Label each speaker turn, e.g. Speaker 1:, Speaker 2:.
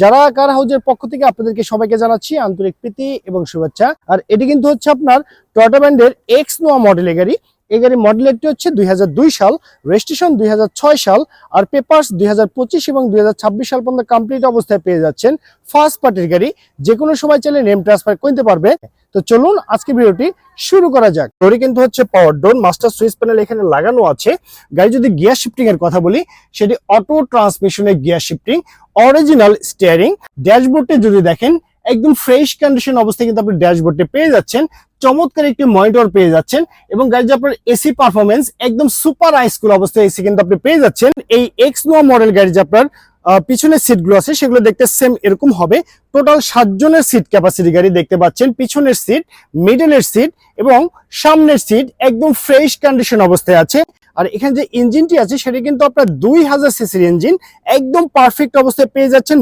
Speaker 1: যারা কার হাউজের পক্ষ থেকে আপনাদেরকে সবাইকে জানাচ্ছি আন্তরিক প্রীতি এবং শুভেচ্ছা। আর এটি কিন্তু হচ্ছে আপনার টয়োটা ব্র্যান্ডের এক্স নোয়া মডেলের গাড়ি। এই গাড়ির মডেলটি হচ্ছে 2002 সাল, রেজিস্ট্রেশন 2006 সাল, আর পেপারস 2025 এবং 2026 সাল পর্যন্ত কমপ্লিট অবস্থায় পেয়ে যাচ্ছেন। ফার্স্ট পার্টির গাড়ি, যে কোনো সময় চাইলে নেম ট্রান্সফার করতে পারবে। তো চলুন আজকে ভিডিওটি শুরু করা যাক। গাড়ি কিন্তু হচ্ছে পাওয়ার ডোর, মাস্টার সুইচ প্যানেল এখানে লাগানো আছে। গাড়ি যদি গিয়ার শিফটিং এর কথা বলি, সেটি অটো ট্রান্সমিশনের গিয়ার শিফটিং, অরিজিনাল স্টিয়ারিং। ড্যাশবোর্ডে যদি দেখেন একদম ফ্রেশ কন্ডিশন অবস্থায় কিন্তু আপনি ড্যাশবোর্ডে পেয়ে যাচ্ছেন। চমৎকার একটি মনিটর পেয়ে যাচ্ছেন এবং গাড়ি যে আপনার এসি পারফরমেন্স একদম সুপার হাইস্কুল অবস্থায় এসি কিন্তু আপনি পেয়ে যাচ্ছেন। এই এক্স নোয়া মডেল গাড়ি যে আপনার পিছনের সিটগুলো আছে সেগুলো দেখতে সেম এরকম হবে। টোটাল 7 জনের সিট ক্যাপাসিটি গাড়ি দেখতে পাচ্ছেন। পিছনের সিট, মিডলের সিট এবং সামনের সিট একদম ফ্রেশ কন্ডিশন অবস্থায় আছে। আর এখানে যে ইঞ্জিনটি আছে সেটা কিন্তু আপনার 2000 সিসির ইঞ্জিন, একদম পারফেক্ট অবস্থায় পেয়ে যাচ্ছেন।